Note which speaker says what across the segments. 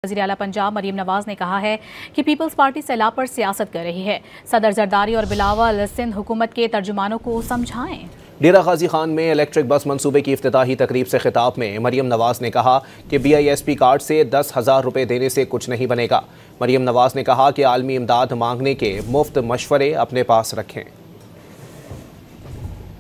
Speaker 1: वज़ीर आला पंजाब मरीम नवाज ने कहा है कि पीपल्स पार्टी सैलाब पर सियासत कर रही है। सदर जरदारी और बिलावल सिंध हुकूमत के तर्जुमानों को समझाएं।
Speaker 2: डेरा गाजी खान में इलेक्ट्रिक बस मंसूबे की इफ्तिताही तकरीब से खिताब में मरीम नवाज ने कहा कि BISP कार्ड से 10,000 रुपये देने से कुछ नहीं बनेगा। मरीम नवाज ने कहा कि आलमी इमदाद मांगने के मुफ्त मशवरे अपने पास रखें।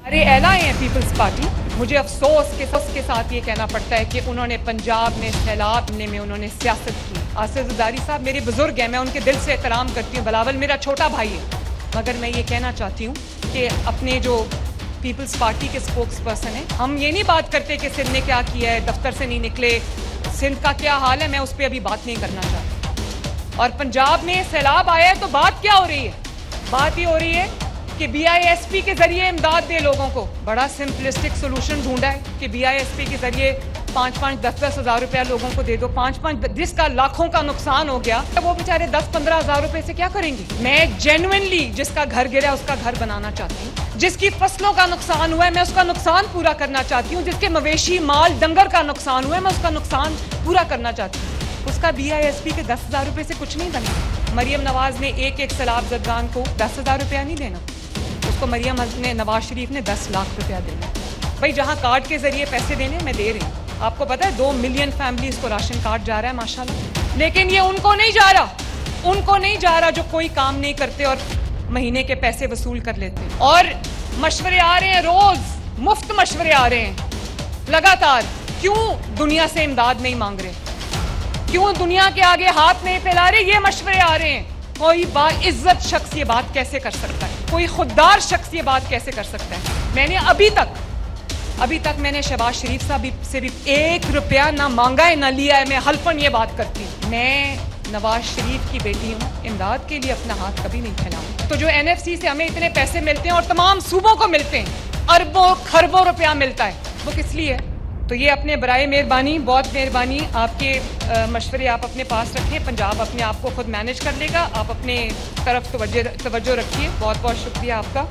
Speaker 3: अरे एला है पीपल्स पार्टी, मुझे अफसोस के साथ ये कहना पड़ता है कि उन्होंने पंजाब में सैलाब में उन्होंने सियासत की। आसिफ ज़रदारी साहब मेरे बुजुर्ग हैं, मैं उनके दिल से एहतराम करती हूँ। बिलावल मेरा छोटा भाई है, मगर मैं ये कहना चाहती हूँ कि अपने जो पीपल्स पार्टी के स्पोक्स पर्सन हैं, हम ये नहीं बात करते कि सिंध ने क्या किया है, दफ्तर से नहीं निकले, सिंध का क्या हाल है, मैं उस पर अभी बात नहीं करना चाहती। और पंजाब में सैलाब आया है तो बात क्या हो रही है? बात ये हो रही है कि BISP के जरिए इमदाद दे लोगों को। बड़ा सिंपलिस्टिक सोल्यूशन ढूंढा है कि BISP के जरिए 5-5, 10-10 हज़ार रुपया लोगों को दे दो। 5-5 जिसका लाखों का नुकसान हो गया, वो बेचारे 10-15 हज़ार रुपए से क्या करेंगे? मैं जेन्युइनली जिसका घर गिरा उसका घर बनाना चाहती हूँ, जिसकी फसलों का नुकसान हुआ है मैं उसका नुकसान पूरा करना चाहती हूँ, जिसके मवेशी माल डंगर का नुकसान हुआ है मैं उसका नुकसान पूरा करना चाहती हूँ। उसका BISP के 10,000 रुपये से कुछ नहीं बना। मरीम नवाज ने एक सैलाब ज़दगान को 10,000 रुपया नहीं देना, उसको मरीम ने नवाज शरीफ ने 10 लाख रुपया देना। भाई जहाँ कार्ड के जरिए पैसे देने मैं दे रही हूँ। आपको पता है 2 मिलियन फैमिलीज को राशन कार्ड जा रहा है माशाल्लाह, लेकिन ये उनको नहीं जा रहा जो कोई काम नहीं करते और महीने के पैसे वसूल कर लेते हैं। और मशवरे आ रहे हैं, रोज मुफ्त मशवरे आ रहे हैं लगातार। क्यों दुनिया से इमदाद नहीं मांग रहे, क्यों दुनिया के आगे हाथ नहीं फैला रहे? ये मशवरे आ रहे हैं। कोई बाइज्जत शख्स ये बात कैसे कर सकता है? कोई खुददार शख्स ये बात कैसे कर सकता है? मैंने अभी तक मैंने शहबाज शरीफ साहब से भी 1 रुपया ना मांगा है ना लिया है। मैं हल्फन ये बात करती हूँ, मैं नवाज शरीफ की बेटी हूँ, इमदाद के लिए अपना हाथ कभी नहीं फैलाऊंगी। तो जो NFC से हमें इतने पैसे मिलते हैं और तमाम सूबों को मिलते हैं, अरबों खरबों रुपया मिलता है, वो किस लिए है? तो ये अपने बराए मेहरबानी, बहुत मेहरबानी, आपके मशवरे आप अपने पास रखें। पंजाब अपने आप को खुद मैनेज कर लेगा। आप अपने तरफ तवज्जो रखिए। बहुत बहुत शुक्रिया आपका।